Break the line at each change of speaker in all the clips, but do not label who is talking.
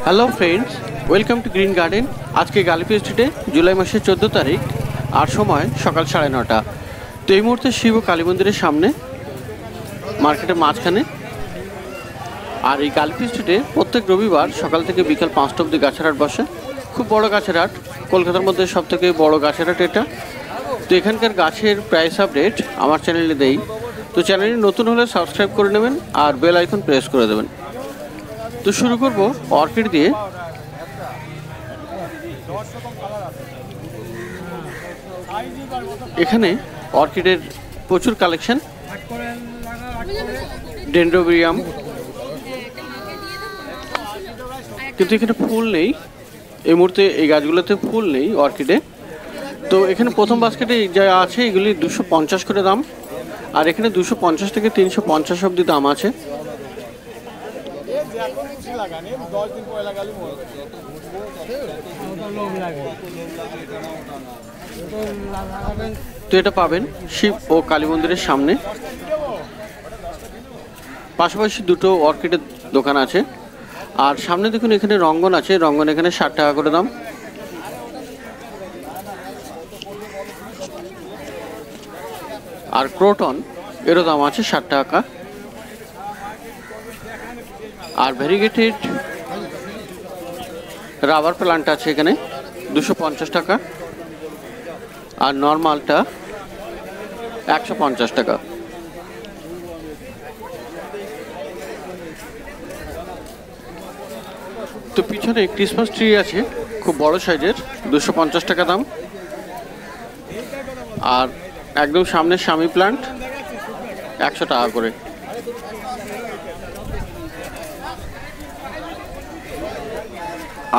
Hello friends, welcome to green garden. আজকে গালিপি স্ট্রিটে জুলাই মাসের 14 তারিখ আর সময় সকাল 9:30। তো এই মুহূর্তে শিব ও কালী মন্দিরের সামনে মার্কেটের মাঝখানে। আর এই গালিপি স্ট্রিটে প্রত্যেক রবিবার সকাল থেকে বিকাল 5টা অবধি গাছের হাট বসে। খুব বড় গাছের হাট, কলকাতার মধ্যে সবথেকে বড় গাছের হাট এটা। তো এখানকার গাছের প্রাইস আপডেট আমার চ্যানেলে দেই। তো চ্যানেলটি নতুন হলে সাবস্ক্রাইব করে নেবেন আর বেল আইকন প্রেস করে দেবেন। তো শুরু করব অর্কিড দিয়ে। এখানে অর্কিডের প্রচুর কালেকশন। ডেনড্রোবিয়াম, কিন্তু এখানে ফুল নেই এই মুহূর্তে, এই গাছগুলোতে ফুল নেই অর্কিডে। তো এখানে প্রথম বাস্কেটে যা আছে এগুলি 250 করে দাম, আর এখানে 250 থেকে 350 অবধি দাম আছে। তো এটা পাবেন শিব ও কালী মন্দিরের সামনে। পাশাপাশি দুটো অর্কিডের দোকান আছে। আর সামনে দেখুন এখানে রঙ্গন আছে, রঙ্গন এখানে 60 টাকা করে দাম। আর ক্রোটন এরও দাম আছে 60 টাকা। আর ভ্যারিগেটেড রাবার প্লান্ট আছে এখানে 250 টাকা, আর নর্মালটা 150 টাকা। তো পিছনে ক্রিসমাস ট্রি আছে খুব বড় সাইজের, 250 টাকা দাম। আর একদম সামনে শামি প্লান্ট 100 টাকা করে।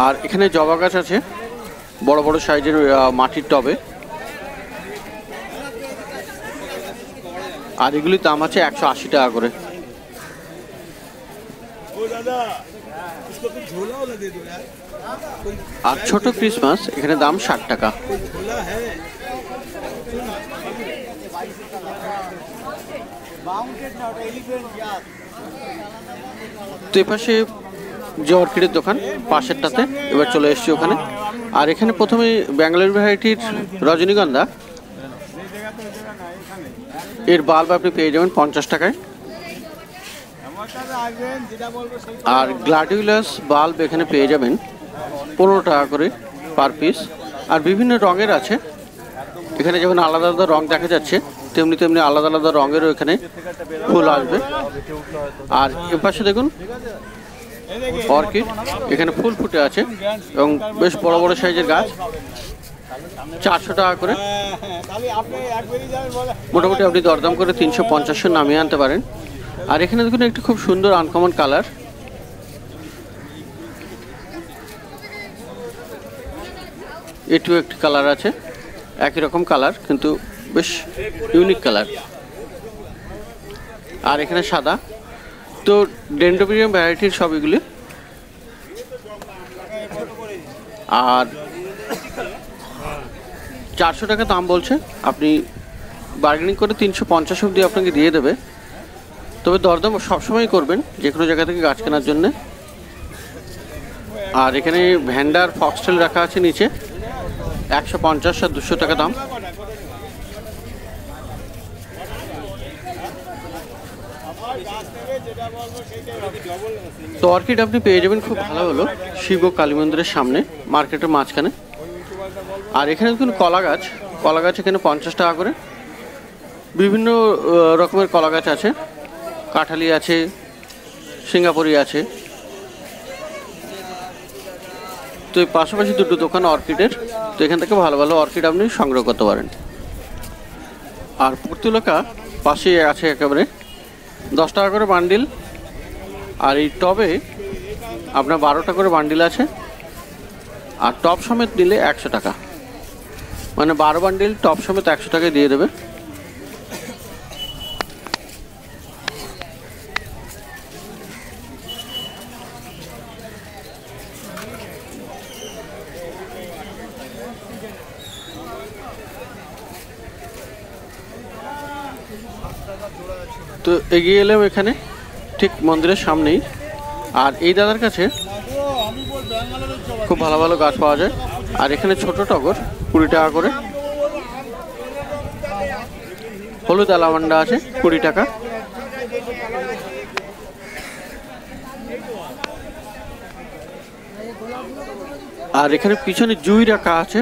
আর এখানে জবা গাছ আছে বড় বড় সাইজের মাটির টবে, আর এগুলির দাম আছে 180 টাকা করে। আর ছোট ক্রিসমাস এখানে দাম 60 টাকা। তো এপাশে যে অর্কিডের দোকান পাশেরটাতে এবার চলে এসেছি ওখানে। আর এখানে প্রথমে ব্যাঙ্গালোর ভ্যারাইটির রজনীগন্ধা, এর বাল্ব আপনি পেয়ে যাবেন 50 টাকায়। আর গ্লাডিউলাস বাল্ব এখানে পেয়ে যাবেন 15 টাকা করে পার পিস। আর বিভিন্ন রঙের আছে এখানে, যেমন আলাদা আলাদা রং দেখা যাচ্ছে তেমনি তেমনি আলাদা আলাদা রঙেরও এখানে ফুল আসবে। আর এ পাশে দেখুন অর্কিড, এখানে ফুল ফুটে আছে এবং বেশ বড় বড় সাইজের গাছ, 400 টাকা করে। মোটামুটি আপনি দরদাম করে 350 নামিয়ে আনতে পারেন। আর এখানে দেখুন একটি খুব সুন্দর আনকমন কালার, এটিও একটি কালার আছে, একই রকম কালার কিন্তু বেশ ইউনিক কালার। আর এখানে সাদা। তো ডেনড্রোবিয়াম ভ্যারাইটির সব এগুলি। আর 400 টাকা দাম বলছে, আপনি বার্গেনিং করে 350 অবধি আপনাকে দিয়ে দেবে। তবে দরদাম সবসময় করবেন যে কোনো জায়গা থেকে গাছ কেনার জন্যে। আর এখানে ভ্যান্ডার ফক্সটেল রাখা আছে নিচে, 150 আর 200 টাকা দাম। তো অর্কিড আপনি পেয়ে যাবেন খুব ভালো হলো শিব ও কালী মন্দিরের সামনে মার্কেটের মাঝখানে। আর এখানে দেখুন কলা গাছ, কলা গাছ এখানে 50 টাকা করে। বিভিন্ন রকমের কলা গাছ আছে, কাঁঠালি আছে, সিঙ্গাপুরি আছে। তো এই পাশাপাশি দুটো দোকান অর্কিডের, তো এখান থেকে ভালো ভালো অর্কিড আপনি সংগ্রহ করতে পারেন। আর পর্তুলকা পাশে আছে একেবারে 10 টাকা করে বান্ডিল। আর এই টবে আপনার 12টা করে বান্ডিল আছে। আর টপ সমেত নিলে 100 টাকা, মানে 12 বান্ডিল টপ সমেত 100 টাকায় দিয়ে দেবে। তো এগিয়ে এলাম এখানে ঠিক মন্দিরের সামনেই। আর এই দাদার কাছে খুব ভালো ভালো গাছ পাওয়া যায়। আর এখানে ছোট টগর 20 টাকা করে, হলুদ অ্যালামান্ডা আছে 20 টাকা। আর এখানে পিছনে জুই রাখা আছে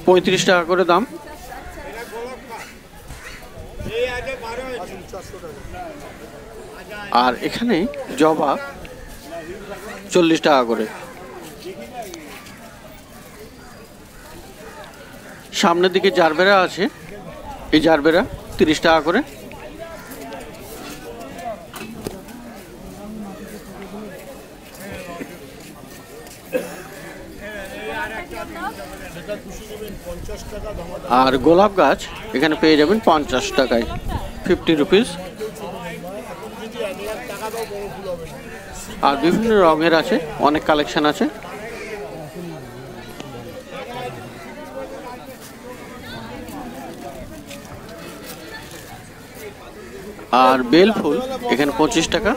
35 টাকা করে দাম। আর এখানে জবা 40 টাকা করে। সামনের দিকে জারবেরা আছে, এই জারবেরা 30 টাকা করে। আর গোলাপ গাছ এখানে পেয়ে যাবেন 50 টাকায়, 50 রুপিস। আর বিভিন্ন রঙের আছে, অনেক কালেকশন আছে। আর বেল ফুল এখানে 25 টাকা।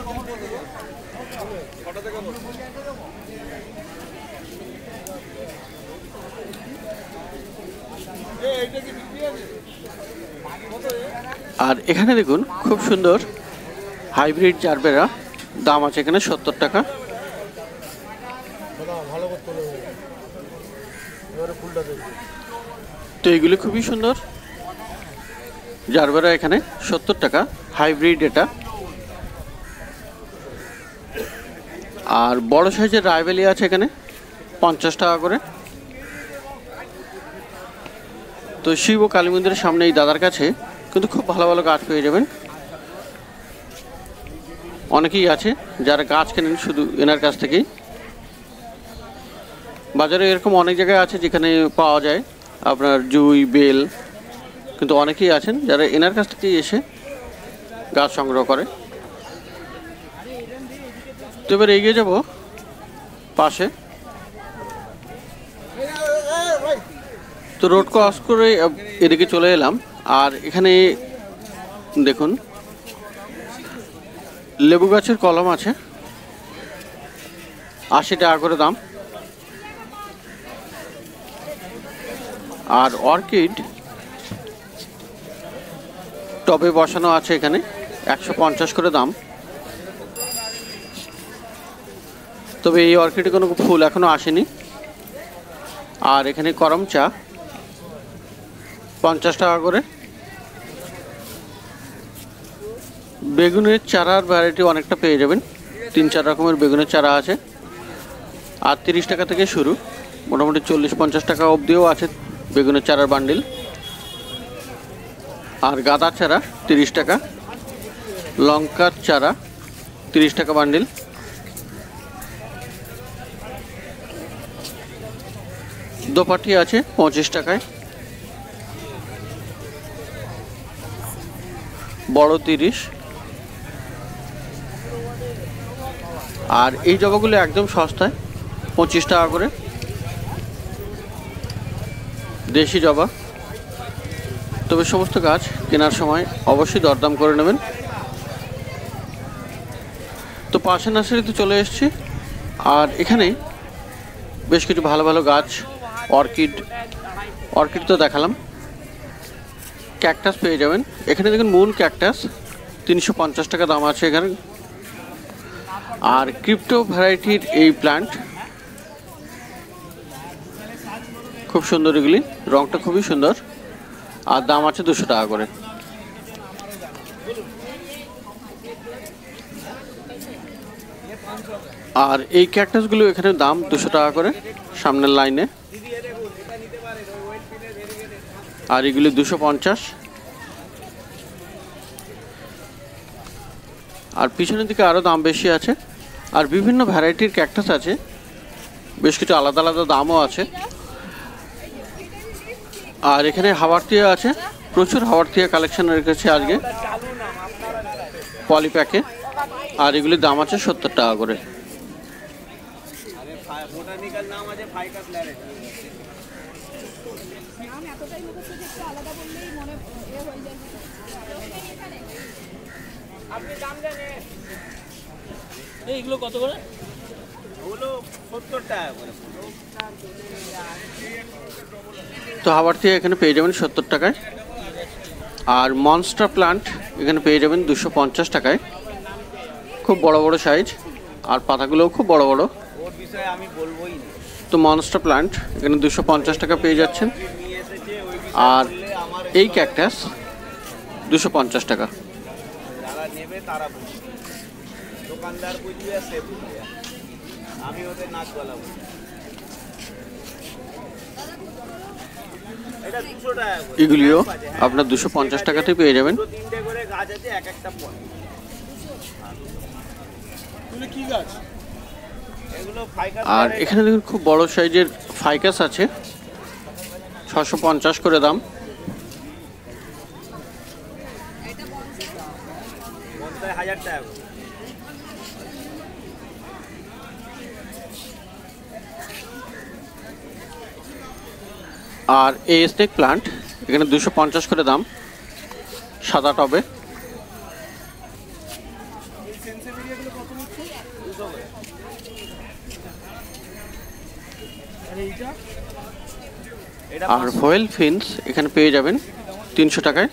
আর এখানে দেখুন খুব সুন্দর হাইব্রিড জারবেরা, দাম আছে এখানে 70 টাকা। তো এইগুলি খুবই সুন্দর জারবেরা, এখানে 70 টাকা হাইব্রিড এটা। আর বড় সাইজের রায়বেলি আছে এখানে 50 টাকা করে। তো শিব ও কালী মন্দিরের সামনে এই দাদার কাছে কিন্তু খুব ভালো ভালো গাছ পেয়ে যাবেন। অনেকেই আছে যারা গাছ কেনেন শুধু এনার কাছ থেকেই। বাজারে এরকম অনেক জায়গায় আছে যেখানে পাওয়া যায় আপনার জুই, বেল, কিন্তু অনেকেই আছেন যারা এনার কাছ থেকেই এসে গাছ সংগ্রহ করে। তো এবার এগিয়ে যাব পাশে। তো রোড ক্রস করে এদিকে চলে এলাম। আর এখানে দেখুন লেবু গাছের কলম আছে 80 টাকা করে দাম। আর অর্কিড টবে বসানো আছে এখানে 150 করে দাম। তবে এই অর্কিডে কোনো ফুল এখনো আসেনি। আর এখানে করম চা 50 টাকা করে। বেগুনের চারার ভ্যারাইটি অনেকটা পেয়ে যাবেন, 3-4 রকমের বেগুনের চারা আছে। আর 30 টাকা থেকে শুরু, মোটামুটি 40-50 টাকা অবধিও আছে বেগুনের চারার বান্ডিল। আর গাঁদার চারা 30 টাকা, লঙ্কার চারা 30 টাকা বান্ডিল। দোপাটি আছে 25 টাকায়, বড় 30। আর এই জবাগুলো একদম সস্তায় 25 টাকা করে, দেশি জবা। তবে সমস্ত গাছ কেনার সময় অবশ্যই দরদাম করে নেবেন। তো পাশে নার্সারিতে চলে এসেছি। আর এখানে বেশ কিছু ভালো ভালো গাছ, অর্কিড তো দেখালাম, ক্যাকটাস পেয়ে যাবেন এখানে। দেখুন মুন ক্যাকটাস 350 টাকা দাম আছে এখানে। আর ক্রিপ্টো ভ্যারাইটির এই প্ল্যান্ট খুব সুন্দর, এগুলি রংটা খুবই সুন্দর। আর দাম আছে 200 টাকা করে। আর এই ক্যাকটাসগুলো এখানে দাম 200 টাকা করে সামনের লাইনে। আর এগুলি 250। আর পিছনের দিকে আরও দাম বেশি আছে। আর বিভিন্ন ভ্যারাইটির ক্যাকটাস আছে, বেশ কিছু আলাদা আলাদা দামও আছে। আর এখানে হাওয়ারথিয়া আছে, প্রচুর হাওয়ারথিয়া কালেকশন রেখেছে আজকে পলিপ্যাকে। আর এগুলির দাম আছে 70 টাকা করে।
এইগুলো কত করে?
তো হাওয়ার্থি এখানে পেয়ে যাবেন 70 টাকায়। আর মনস্টার প্লান্ট এখানে পেয়ে যাবেন 250 টাকায়। খুব বড় বড় সাইজ, আর পাতাগুলোও খুব বড় বড়। তো মনস্টার প্লান্ট এখানে 250 টাকা পেয়ে যাচ্ছেন। আর এই ক্যাকটাস 250 টাকা। এগুলিও আপনার 250 টাকাতে পেয়ে যাবেন। আর এখানে দেখুন খুব বড় সাইজের ফাইকাস আছে, 650 করে দাম। আর এই স্নেক প্লান্ট এখানে 250 করে দাম, সাদা টবে। আর ফয়েল ফিন্স এখানে পেয়ে যাবেন 300 টাকায়।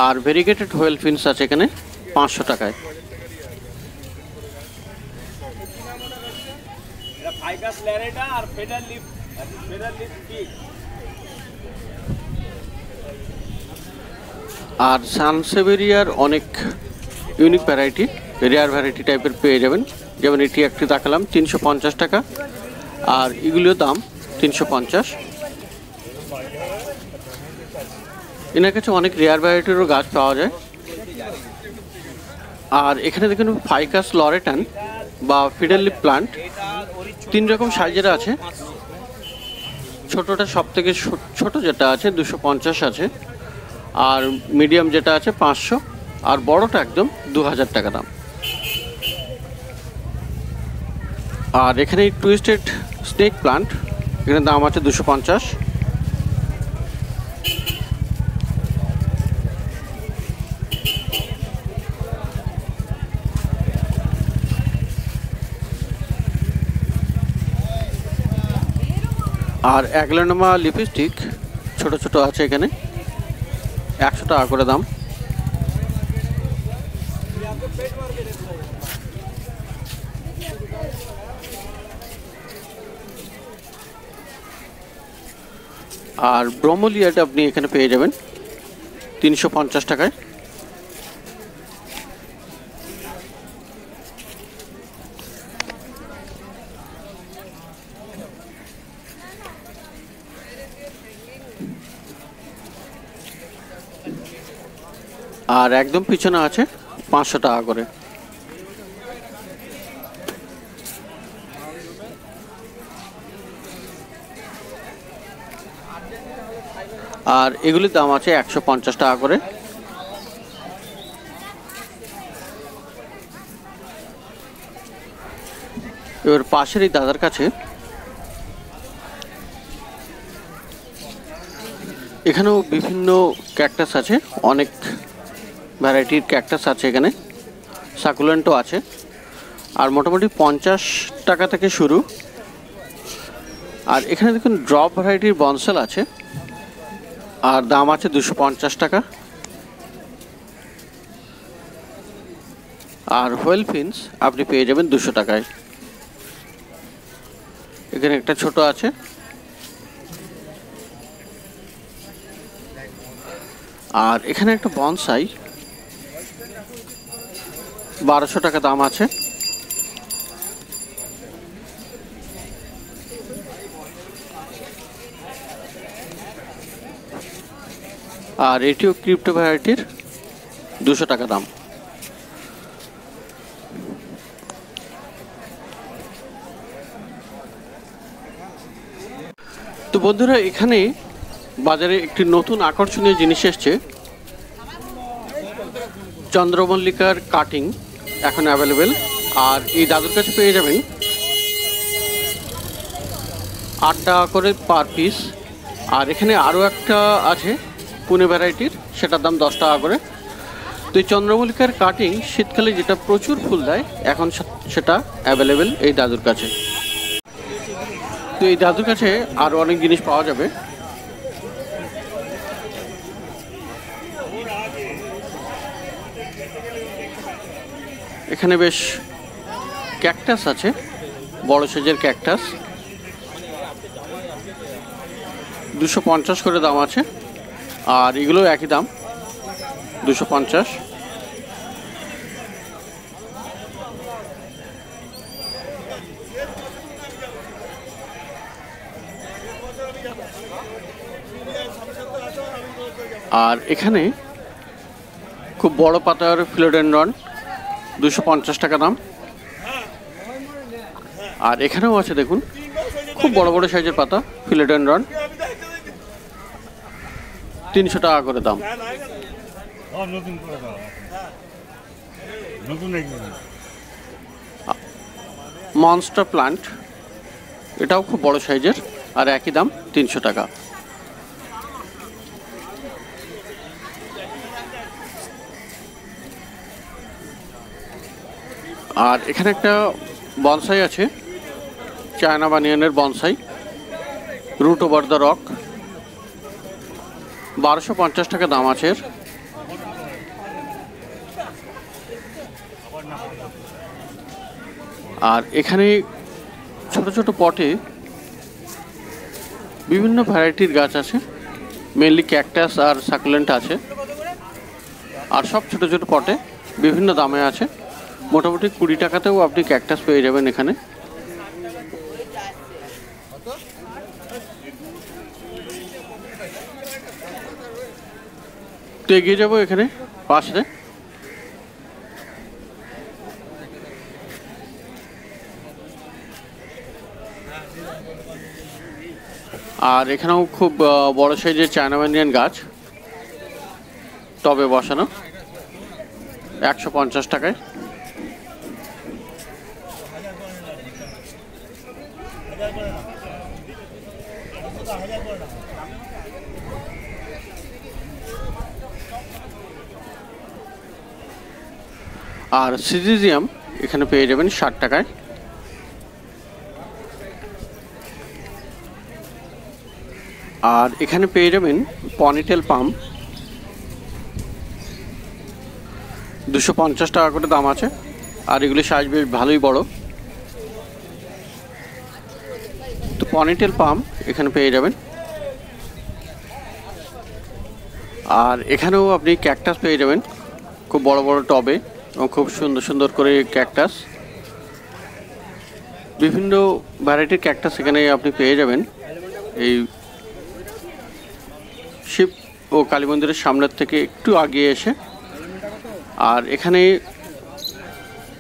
আর ভেরিগেটেড হোয়েল ফিন্স আছে এখানে 500 টাকায়। আর সানসেভেরিয়ার অনেক ইউনিক ভ্যারাইটি, রেয়ার ভ্যারাইটি টাইপের পেয়ে যাবেন। যেমন এটি একটি দেখালাম 350 টাকা, আর এগুলিও দাম 350। এনার কাছে অনেক রেয়ার ভ্যারাইটিরও গাছ পাওয়া যায়। আর এখানে দেখুন ফাইকাস লরেটান বা ফিডার লিপ প্লান্ট 3 রকম সাইজের আছে। ছোটোটা সব থেকে ছোটো যেটা আছে 250 আছে, আর মিডিয়াম যেটা আছে 500, আর বড়টা একদম 2000 টাকা দাম। আর এখানে টুইস্টেড স্নেক প্লান্ট এখানে দাম আছে 250। আর অ্যাগলোনোমা লিপস্টিক ছোট ছোট আছে এখানে 100 টাকা করে দাম। আর ব্রোমোলিয়াটা আপনি এখানে পেয়ে যাবেন 350 টাকায়। আর একদম পিছনে আছে 500 টাকা করে। আর এগুলির দাম আছে 150 টাকা করে। এবার পাশের এই দাদার কাছে এখানেও বিভিন্ন ক্যাকটাস আছে, অনেক ভ্যারাইটির ক্যাকটাস আছে এখানে, সাকুলেন্টও আছে। আর মোটামুটি 50 টাকা থেকে শুরু। আর এখানে দেখুন ড্রপ ভ্যারাইটির বনসেল আছে, আর দাম আছে 250 টাকা। আর হোয়েল ফিন্স আপনি পেয়ে যাবেন 200 টাকায়। এখানে একটা ছোট আছে। আর এখানে একটা বনসাই 1200 টাকা দাম আছে। আর এটিও ক্রিপ্টো ভ্যারাইটির 200 টাকা দাম। তো বন্ধুরা, এখানে বাজারে একটি নতুন আকর্ষণীয় জিনিস এসছে। চন্দ্রমল্লিকার কাটিং এখন অ্যাভেলেবেল। আর এই দাদুর কাছে পেয়ে যাবেন 8 টাকা করে পার পিস। আর এখানে আরও একটা আছে পুনে ভ্যারাইটির, সেটার দাম 10 টাকা করে। তো এই চন্দ্রমল্লিকার কাটিং শীতকালে যেটা প্রচুর ফুল দেয়, এখন সেটা অ্যাভেলেবেল এই দাদুর কাছে। তো এই দাদুর কাছে আরও অনেক জিনিস পাওয়া যাবে। এখানে বেশ ক্যাকটাস আছে, বড় সাইজের ক্যাকটাস, 250 করে দাম আছে। আর এগুলো একই দাম, 250। আর এখানে খুব বড় পাতার ফিলোডেনড্রন, 250 টাকা দাম। আর এখানেও আছে দেখুন, খুব বড় বড় সাইজের পাতা ফিলোডেনড্রন, 300 টাকা করে দাম। মনস্টার প্লান্ট, এটাও খুব বড় সাইজের, আর একই দাম 300 টাকা। আর এখানে একটা বনসাই আছে, চায়না বানিয়ানের bonsai, root over the rock, 1250 টাকা দাম আছে এর। আর এখানে ছোট ছোট পটে বিভিন্ন ভ্যারাইটির গাছ আছে, মেনলি ক্যাকটাস আর সাকুলেন্ট আছে। আর সব ছোট ছোট পটে বিভিন্ন দামে আছে, মোটামুটি 20 টাকাতেও আপনি ক্যাকটাস পেয়ে যাবেন এখানে। তো এগিয়ে যাবো এখানে পাশে। আর এখানেও খুব বড় সাইজের চায়না বানিয়ান গাছ, টবে বসানো, 150 টাকায়। আর সিজিজিয়াম এখানে পেয়ে যাবেন 60 টাকায়। আর এখানে পেয়ে যাবেন পনিটেল পাম, 250 টাকা করে দাম আছে। আর এগুলি সাইজ বেশ ভালোই বড়। তো পনিটেল পাম এখানে পেয়ে যাবেন। আর এখানেও আপনি ক্যাকটাস পেয়ে যাবেন খুব বড় বড় টবে, এবং খুব সুন্দর সুন্দর করে ক্যাকটাস, বিভিন্ন ভ্যারাইটির ক্যাকটাস এখানে আপনি পেয়ে যাবেন এই শিব ও কালী মন্দিরের সামনের থেকে একটু আগিয়ে এসে। আর এখানে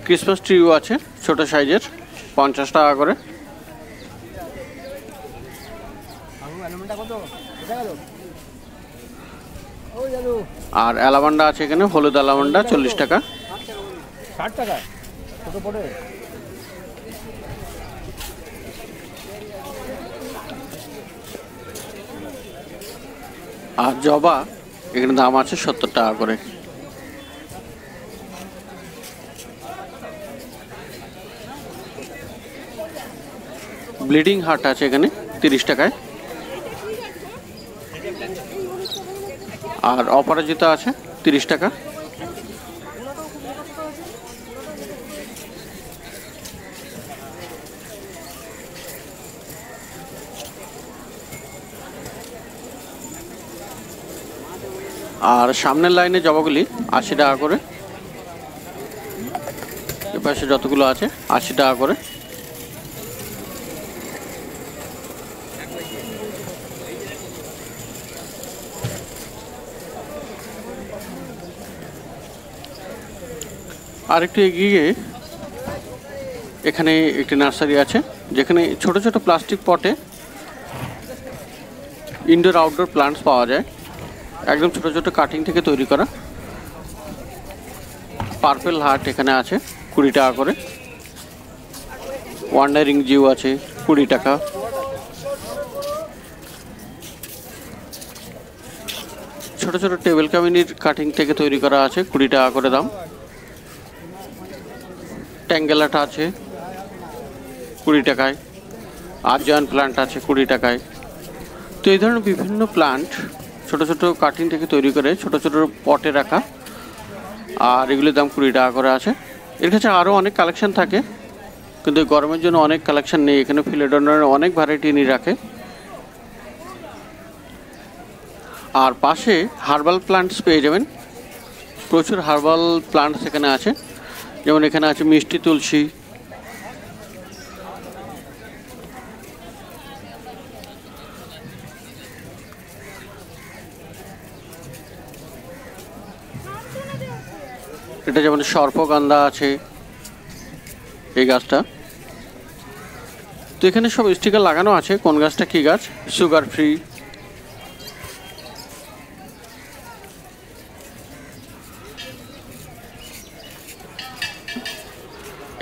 ক্রিসমাস ট্রিও আছে ছোট সাইজের, 50 টাকা করে। আর অ্যালামান্ডা আছে এখানে, হলুদ অ্যালামান্ডা 40 টাকা।
60 টাকা ছোট পড়ে।
আর জবা এখানে দাম আছে 70 টাকা করে। ব্লিডিং হার্ট আছে এখানে 30 টাকায়। আর অপরাজিতা আছে 30 টাকা। আর সামনের লাইনে জবাগুলি 80 টাকা করে, এপাশে যতগুলো আছে 80 টাকা করে। আর একটু এগিয়ে এখানে একটি নার্সারি আছে, যেখানে ছোট ছোট প্লাস্টিক পটে ইনডোর আউটডোর প্লান্টস পাওয়া যায়, একদম ছোট ছোট কাটিং থেকে তৈরি করা। পার্পেল হার্ট এখানে আছে 20 টাকা করে। ওয়ান্ডারিং জিউ আছে 20 টাকা। ছোট ছোট টেবিল কামিনীর কাটিং থেকে তৈরি করা আছে, 20 টাকা করে দাম। ট্যাঙ্গেলাটা আছে 20 টাকায়, আর্জান প্লান্ট আছে 20 টাকায়। তো এই ধরনের বিভিন্ন প্লান্ট ছোট ছোট কাটিং থেকে তৈরি করে ছোট ছোট পটে রাখা, আর এগুলির দাম 20 টাকা করে আছে। এর কাছে আরও অনেক কালেকশন থাকে, কিন্তু গরমের জন্য অনেক কালেকশন নেই। এখানে ফিলেডনের অনেক ভ্যারাইটি নিয়ে রাখে। আর পাশে হার্বাল প্লান্টস পেয়ে যাবেন, প্রচুর হার্বাল প্লান্টস এখানে আছে। যেমন এখানে আছে মিষ্টি তুলসী, এটা যেমন সর্পগন্ধা আছে এই গাছটা। তো এখানে সব স্টিকার লাগানো আছে কোন গাছটা কী গাছ, সুগার ফ্রি।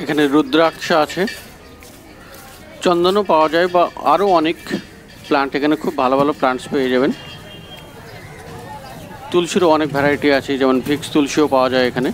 এখানে রুদ্রাক্ষ আছে, চন্দনও পাওয়া যায়, বা আরও অনেক প্লান্ট এখানে খুব ভালো ভালো প্লান্টস পেয়ে যাবেন। তুলসীরও অনেক ভ্যারাইটি আছে, যেমন ভিক্স তুলসীও পাওয়া যায় এখানে।